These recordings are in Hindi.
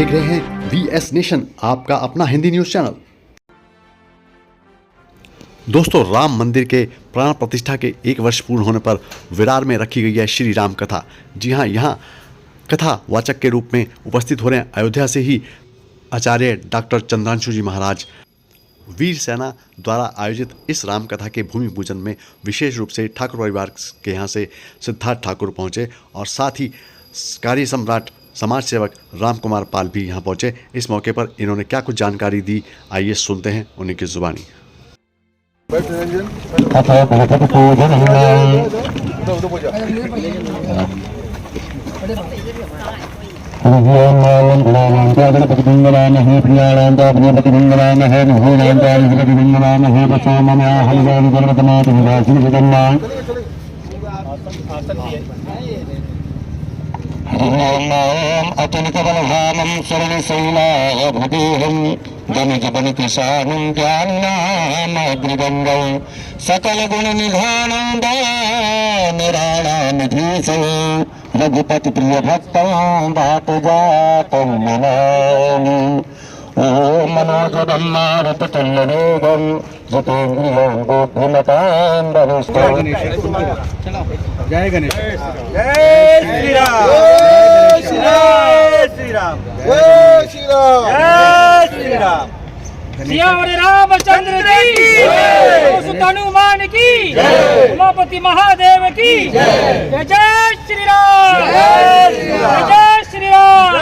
देख रहे हैं VS नेशन, आपका अपना हिंदी न्यूज चैनल। दोस्तों, राम मंदिर के प्राण प्रतिष्ठा के 1 वर्ष पूर्ण होने पर विरार में रखी गई है श्री राम कथा। जी हाँ, यहाँ कथा वाचक के रूप में उपस्थित हो रहे हैं अयोध्या से ही आचार्य डॉक्टर चंद्रांशु जी महाराज। वीर सेना द्वारा आयोजित इस राम कथा के भूमि पूजन में विशेष रूप से ठाकुर परिवार के यहाँ से सिद्धार्थ ठाकुर पहुँचे और साथ ही कार्य सम्राट समाज सेवक राम कुमार पाल भी यहाँ पहुँचे। इस मौके पर इन्होंने क्या कुछ जानकारी दी, आइए सुनते हैं उन्हीं की जुबानी। अतुलित बलधामं शरणशैलाभदेहं धनुजबलितशानं ज्ञानिनामग्निगङ्गं सकलगुणनिधानं दानराणामधीशं रघुपतिप्रियभक्तं वातजातं नमामि। ॐ मनोजवं मारुततुल्यवेगं जितेन्द्रियं बुद्धिमतां वरिष्ठं। जय गणेश। जय श्री राम। जय श्री राम। जय श्री राम। जय श्री राम। सियावर रामचंद्र की जय, हनुमान की जय, उमापति महादेव की जय। जय श्री राम। जय श्री राम।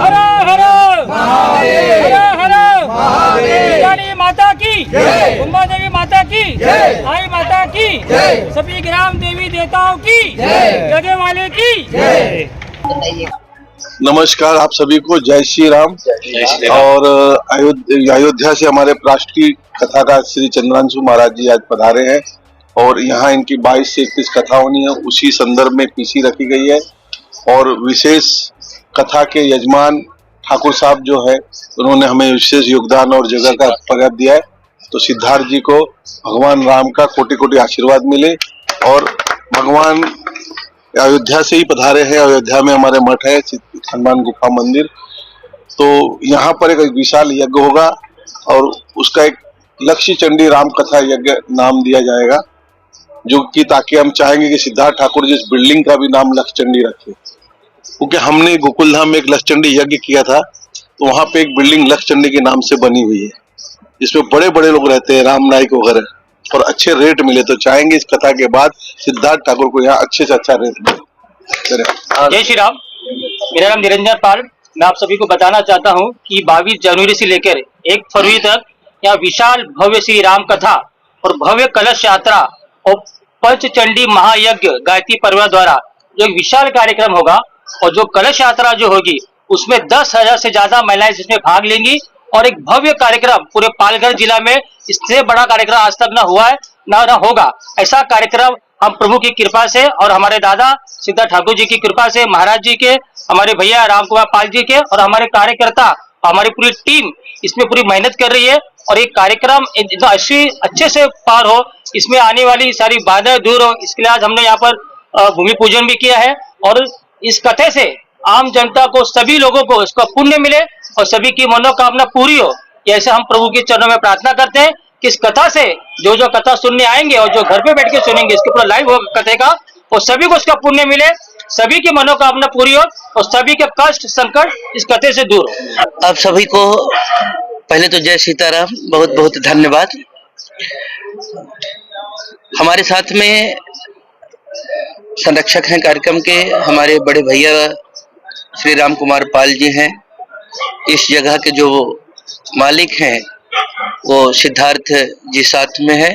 हर हर महादेव। हर हर महादेव। रानी माता की जय, उमा देवी माता की जय, आई माता की जय, सभी ग्राम देवी देवताओं की जय, जगह वाले की जय। नमस्कार आप सभी को, जय श्री राम। और अयोध्या से हमारे राष्ट्रीय कथाकार श्री चंद्रांशु महाराज जी आज पधारे हैं और यहाँ इनकी 22 से 31 कथा होनी है, उसी संदर्भ में पीसी रखी गई है। और विशेष कथा के यजमान ठाकुर साहब जो है, उन्होंने हमें विशेष योगदान और जगह का पर्याप्त दिया है। तो सिद्धार्थ जी को भगवान राम का कोटि कोटि आशीर्वाद मिले। और भगवान अयोध्या से ही पधारे हैं, अयोध्या में हमारे मठ है हनुमान गुफा मंदिर, तो यहाँ पर एक विशाल यज्ञ होगा और उसका एक लक्ष्य चंडी राम कथा यज्ञ नाम दिया जाएगा, जो कि ताकि हम चाहेंगे कि सिद्धार्थ ठाकुर जिस बिल्डिंग का भी नाम लक्ष्य चंडी रखे, क्योंकि हमने गोकुलधाम में एक लक्ष्य चंडी यज्ञ किया था, तो वहां पे एक बिल्डिंग लक्ष्य चंडी के नाम से बनी हुई है, जिसमें बड़े बड़े लोग रहते हैं, राम नाईक वगैरह, और अच्छे रेट मिले। तो चाहेंगे इस कथा के बाद सिद्धार्थ ठाकुर को यहाँ अच्छे से अच्छा रेट मिले। जय श्री राम। मेरा नाम निरंजन पाल। मैं आप सभी को बताना चाहता हूँ कि 22 जनवरी से लेकर 1 फरवरी तक यहाँ विशाल भव्य श्री राम कथा और भव्य कलश यात्रा और पंचचंडी महायज्ञ गायत्री परिवार द्वारा जो एक विशाल कार्यक्रम होगा, और जो कलश यात्रा जो होगी उसमें 10,000 से ज्यादा महिलाएं इसमें भाग लेंगी और एक भव्य कार्यक्रम पूरे पालघर जिला में इससे बड़ा कार्यक्रम आज तक ना हुआ है ना होगा। ऐसा कार्यक्रम हम प्रभु की कृपा से और हमारे दादा सिद्धार्थ ठाकुर जी की कृपा से, महाराज जी के, हमारे भैया राम कुमार पाल जी के और हमारे कार्यकर्ता, हमारी पूरी टीम इसमें पूरी मेहनत कर रही है। और एक कार्यक्रम अच्छे से पार हो, इसमें आने वाली सारी बाधाएं दूर हो, इसके लिए आज हमने यहाँ पर भूमि पूजन भी किया है। और इस कथे से आम जनता को, सभी लोगों को इसका पुण्य मिले और सभी की मनोकामना पूरी हो, ऐसे हम प्रभु के चरणों में प्रार्थना करते हैं कि इस कथा से जो कथा सुनने आएंगे और जो घर पे बैठ के सुनेंगे, इसके ऊपर लाइव होगा कथे का, और सभी को इसका पुण्य मिले, सभी की मनोकामना पूरी हो और सभी के कष्ट संकट इस कथे से दूर हो। आप सभी को पहले तो जय सीताराम, बहुत बहुत धन्यवाद। हमारे साथ में संरक्षक हैं कार्यक्रम के, हमारे बड़े भैया श्री राम कुमार पाल जी हैं। इस जगह के जो मालिक हैं वो सिद्धार्थ जी साथ में है।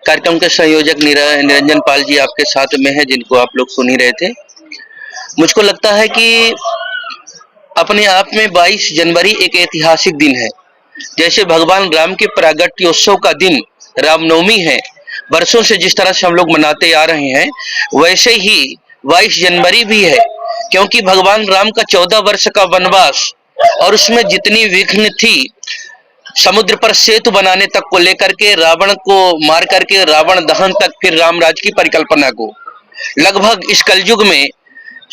कार्यक्रम के संयोजक निरंजन पाल जी आपके साथ में है, जिनको आप लोग सुन ही रहे थे। मुझको लगता है कि अपने आप में 22 जनवरी एक ऐतिहासिक दिन है। जैसे भगवान राम के प्रागट्योत्सव का दिन रामनवमी है, वर्षों से जिस तरह से हम लोग मनाते आ रहे हैं, वैसे ही 22 जनवरी भी है, क्योंकि भगवान राम का 14 वर्ष का वनवास और उसमें जितनी विघ्न थी, समुद्र पर सेतु बनाने तक को लेकर के, रावण को मार करके रावण दहन तक, फिर रामराज की परिकल्पना को, लगभग इस कलयुग में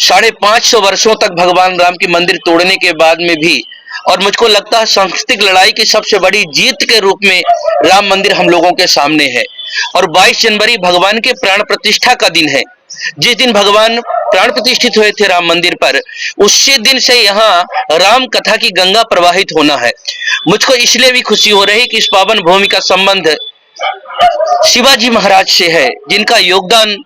550 वर्षों तक भगवान राम की मंदिर तोड़ने के बाद में भी, और मुझको लगता है सांस्कृतिक लड़ाई की सबसे बड़ी जीत के रूप में राम मंदिर हम लोगों के सामने है। और 22 जनवरी भगवान के प्राण प्रतिष्ठा का दिन है। जिस दिन भगवान प्राण प्रतिष्ठित हुए थे राम मंदिर पर, उसी दिन से यहाँ राम कथा की गंगा प्रवाहित होना है। मुझको इसलिए भी खुशी हो रही कि इस पावन भूमि का संबंध शिवाजी महाराज से है, जिनका योगदान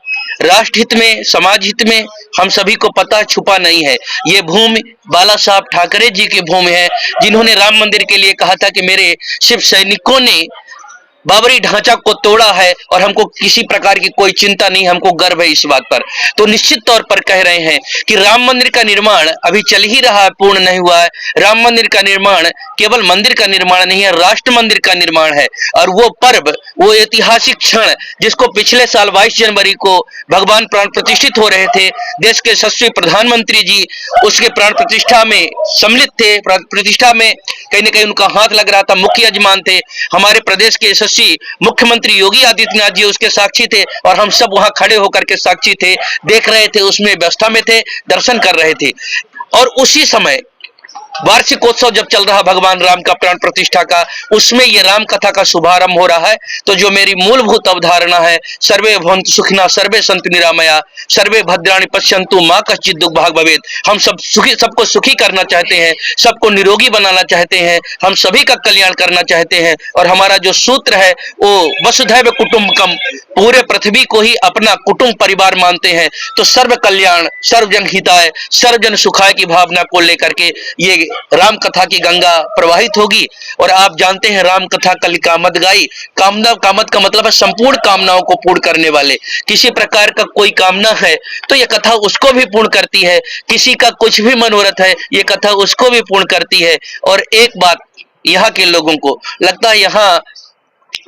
राष्ट्र हित में, समाज हित में हम सभी को पता छुपा नहीं है। ये भूमि बाला साहब ठाकरे जी की भूमि है, जिन्होंने राम मंदिर के लिए कहा था कि मेरे शिव सैनिकों ने बाबरी ढांचा को तोड़ा है और हमको किसी प्रकार की कोई चिंता नहीं, हमको गर्व है इस बात पर। तो निश्चित तौर पर कह रहे हैं कि राम मंदिर का निर्माण अभी चल ही रहा है, पूर्ण नहीं हुआ है। राम मंदिर का निर्माण केवल मंदिर का निर्माण नहीं है, राष्ट्र मंदिर का निर्माण है। और वो पर्व, वो ऐतिहासिक क्षण जिसको पिछले साल 22 जनवरी को भगवान प्राण प्रतिष्ठित हो रहे थे, देश के यशस्वी प्रधानमंत्री जी उसके प्राण प्रतिष्ठा में सम्मिलित थे। प्राण प्रतिष्ठा में कहीं न कहीं उनका हाथ लग रहा था, मुख्य यजमान थे। हमारे प्रदेश के यशस्वी मुख्यमंत्री योगी आदित्यनाथ जी उसके साक्षी थे और हम सब वहां खड़े होकर के साक्षी थे, देख रहे थे, उसमें व्यवस्था में थे, दर्शन कर रहे थे। और उसी समय वार्षिकोत्सव जब चल रहा भगवान राम का प्राण प्रतिष्ठा का, उसमें ये राम कथा का शुभारंभ हो रहा है। तो जो मेरी मूलभूत अवधारणा है, सर्वे भवन्तु सुखिनः सर्वे सन्तु निरामया सर्वे भद्राणि पश्यन्तु मा कश्चित् दुर्भाग् भवेत्। हम सब सुखी, सबको सुखी करना चाहते हैं, सबको निरोगी बनाना चाहते हैं, हम सभी का कल्याण करना चाहते हैं। और हमारा जो सूत्र है वो वसुधैव कुटुम्बकम, पूरे पृथ्वी को ही अपना कुटुंब परिवार मानते हैं। तो सर्व कल्याण, सर्वजन हिताय, सर्वजन सुखाय की भावना को लेकर के ये राम कथा की गंगा प्रवाहित होगी। और आप जानते हैं राम कथा कल कामद गाई, कामद का मतलब है संपूर्ण कामनाओं को पूर्ण करने वाले। किसी प्रकार का कोई कामना है तो ये कथा उसको भी पूर्ण करती है, किसी का कुछ भी मनोरथ है ये कथा उसको भी पूर्ण करती है। और एक बात यहाँ के लोगों को लगता है, यहाँ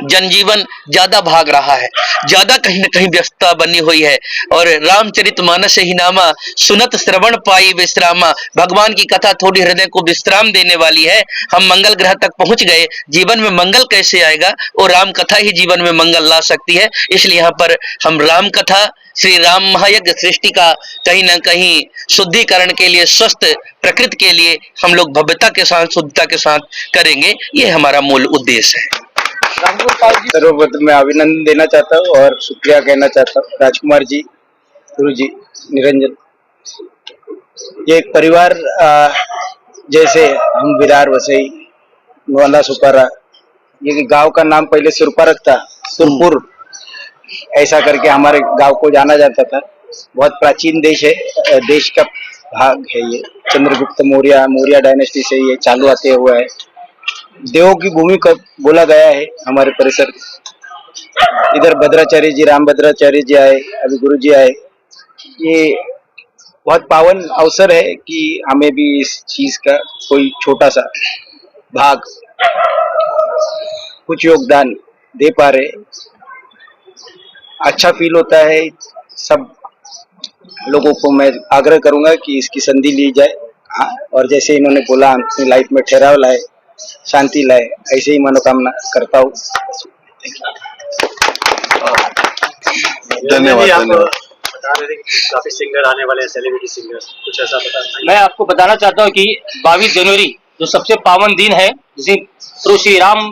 जनजीवन ज्यादा भाग रहा है, ज्यादा कहीं न कहीं व्यस्तता बनी हुई है। और रामचरितमानस ही नामा सुनत श्रवण पाई विश्रामा, भगवान की कथा थोड़ी हृदय को विश्राम देने वाली है। हम मंगल ग्रह तक पहुंच गए, जीवन में मंगल कैसे आएगा, और राम कथा ही जीवन में मंगल ला सकती है। इसलिए यहाँ पर हम राम कथा, श्री राम महायज्ञ सृष्टि का कहीं ना कहीं शुद्धिकरण के लिए, स्वस्थ प्रकृति के लिए हम लोग भव्यता के साथ, शुद्धता के साथ करेंगे। ये हमारा मूल उद्देश्य है। सर्वप्रथम मैं अभिनंदन देना चाहता हूँ और शुक्रिया कहना चाहता हूँ राजकुमार जी, गुरु जी, निरंजन। ये एक परिवार जैसे हम विरार वसई नोंदा सुपारा, ये गांव का नाम पहले सुरपारक था, सुरपुर ऐसा करके हमारे गांव को जाना जाता था। बहुत प्राचीन देश है, देश का भाग है ये। चंद्रगुप्त मौर्य डायनेस्टी से ये चालू आते हुआ है। देवों की भूमि का बोला गया है हमारे परिसर। इधर भद्राचार्य जी, राम भद्राचार्य जी आए, अभी गुरु जी आए। ये बहुत पावन अवसर है कि हमें भी इस चीज का कोई छोटा सा भाग, कुछ योगदान दे पा रहे। अच्छा फील होता है। सब लोगों को मैं आग्रह करूंगा कि इसकी संधि ली जाए। हाँ, और जैसे इन्होंने बोला अपनी लाइफ में ठहराव लाए, शांति लाए, ऐसे ही मनोकामना करता हूँ। धन्यवाद। काफी सिंगर आने वाले हैं, सेलिब्रिटी सिंगर, कुछ ऐसा बता। मैं आपको बताना चाहता हूँ कि 22 जनवरी जो सबसे पावन दिन है, जिस दिन प्रभु श्री राम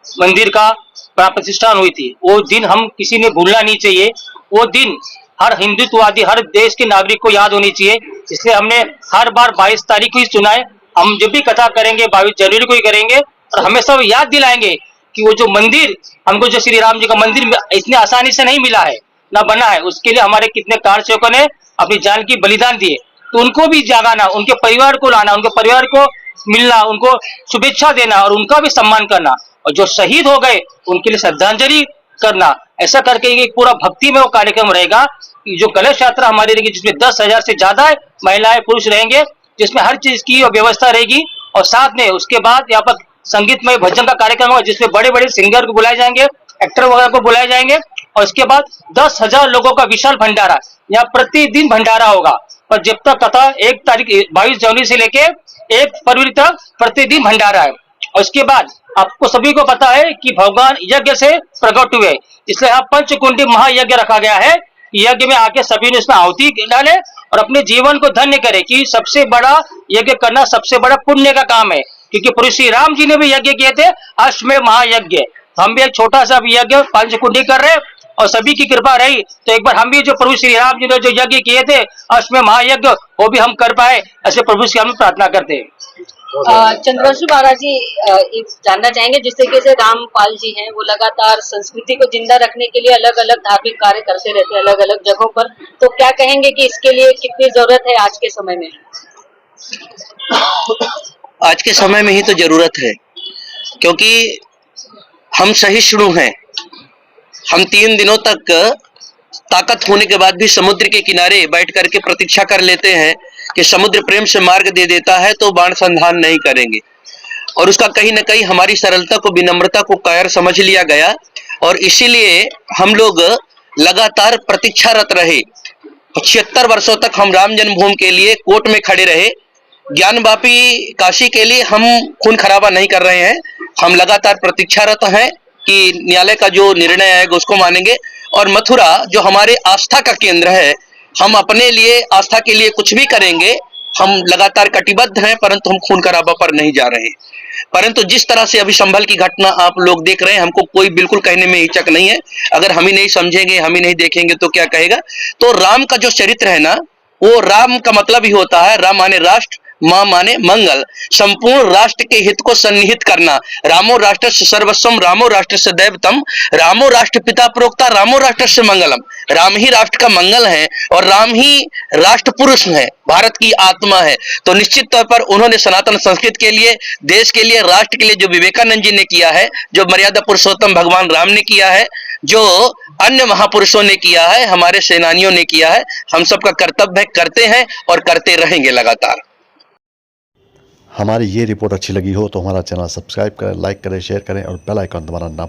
मंदिर का प्राण प्रतिष्ठा हुई थी, वो दिन हम किसी ने भूलना नहीं चाहिए। वो दिन हर हिंदुत्ववादी, हर देश के नागरिक को याद होनी चाहिए। इसलिए हमने हर बार 22 तारीख को ही चुना है। हम जब भी कथा करेंगे 22 जनवरी को ही करेंगे, और हमेशा याद दिलाएंगे कि वो जो मंदिर हमको, जो श्री राम जी का मंदिर इतनी आसानी से नहीं मिला है, ना बना है, उसके लिए हमारे कितने कारसेवकों ने अपनी जान की बलिदान दिए। तो उनको भी जागाना, उनके परिवार को लाना, उनके परिवार को मिलना, उनको शुभेच्छा देना और उनका भी सम्मान करना, और जो शहीद हो गए उनके लिए श्रद्धांजलि करना। ऐसा करके एक पूरा भक्ति में वो कार्यक्रम रहेगा। जो कलश यात्रा हमारी रहेगी, जिसमें 10,000 से ज्यादा महिलाएं पुरुष रहेंगे, जिसमें हर चीज की व्यवस्था रहेगी। और साथ में उसके बाद यहाँ पर संगीतमय भजन का कार्यक्रम होगा, जिसमें बड़े बड़े सिंगर को बुलाए जाएंगे, एक्टर वगैरह को बुलाए जाएंगे। और इसके बाद 10,000 लोगों का विशाल भंडारा, यहाँ प्रतिदिन भंडारा होगा। और जब तक कथा 1 तारीख 22 जनवरी से लेके 1 फरवरी तक प्रतिदिन भंडारा है। और उसके बाद आपको सभी को पता है कि भगवान यज्ञ से प्रकट हुए, इसलिए यहाँ पंचकुंडी महायज्ञ रखा गया है। यज्ञ में आके सभी ने इसमें आहुति डाले और अपने जीवन को धन्य करे कि सबसे बड़ा यज्ञ करना सबसे बड़ा पुण्य का काम है, क्योंकि प्रभु श्री राम जी ने भी यज्ञ किए थे, अश्वमेध महायज्ञ। हम भी एक छोटा सा यज्ञ पंचकुंडी कर रहे हैं और सभी की कृपा रही तो एक बार हम भी जो प्रभु श्री राम जी ने जो यज्ञ किए थे अश्वमेध महायज्ञ वो भी हम कर पाए, ऐसे प्रभु श्री राम से प्रार्थना करते हैं। चंद्रवंशी महाराज जी एक जानना चाहेंगे, जिस तरीके से रामपाल जी हैं वो लगातार संस्कृति को जिंदा रखने के लिए अलग अलग धार्मिक कार्य करते रहते हैं अलग अलग जगहों पर, तो क्या कहेंगे कि इसके लिए कितनी जरूरत है आज के समय में? आज के समय में ही तो जरूरत है, क्योंकि हम सहिष्णु हैं। हम 3 दिनों तक ताकत होने के बाद भी समुद्र के किनारे बैठ करके प्रतीक्षा कर लेते हैं कि समुद्र प्रेम से मार्ग दे देता है तो बाण संधान नहीं करेंगे, और उसका कहीं ना कहीं हमारी सरलता को, विनम्रता को कायर समझ लिया गया और इसीलिए हम लोग लगातार प्रतीक्षारत रहे। 76 वर्षों तक हम राम जन्मभूमि के लिए कोर्ट में खड़े रहे। ज्ञानवापी काशी के लिए हम खून खराबा नहीं कर रहे हैं, हम लगातार प्रतीक्षारत हैं कि न्यायालय का जो निर्णय आएगा उसको मानेंगे। और मथुरा जो हमारे आस्था का केंद्र है, हम अपने लिए आस्था के लिए कुछ भी करेंगे, हम लगातार कटिबद्ध हैं, परंतु हम खून खराबा पर नहीं जा रहे। परंतु जिस तरह से अभी संभल की घटना आप लोग देख रहे हैं, हमको कोई बिल्कुल कहने में हिचक नहीं है। अगर हम ही नहीं समझेंगे, हम ही नहीं देखेंगे तो क्या कहेगा। तो राम का जो चरित्र है ना, वो राम का मतलब ही होता है, राम माने राष्ट्र, मां माने मंगल, संपूर्ण राष्ट्र के हित को सन्निहित करना। रामो राष्ट्र से सर्वस्वम, रामो राष्ट्र से दैवतम, रामो राष्ट्र पिता प्रोक्ता, रामो राष्ट्र से मंगलम। राम ही राष्ट्र का मंगल है और राम ही राष्ट्र पुरुष है, भारत की आत्मा है। तो निश्चित तौर पर उन्होंने सनातन संस्कृति के लिए, देश के लिए, राष्ट्र के लिए जो विवेकानंद जी ने किया है, जो मर्यादा पुरुषोत्तम भगवान राम ने किया है, जो अन्य महापुरुषों ने किया है, हमारे सेनानियों ने किया है, हम सबका कर्तव्य है, करते हैं और करते रहेंगे लगातार। हमारी ये रिपोर्ट अच्छी लगी हो तो हमारा चैनल सब्सक्राइब करें, लाइक करें, शेयर करें और बेल आइकन दबाना ना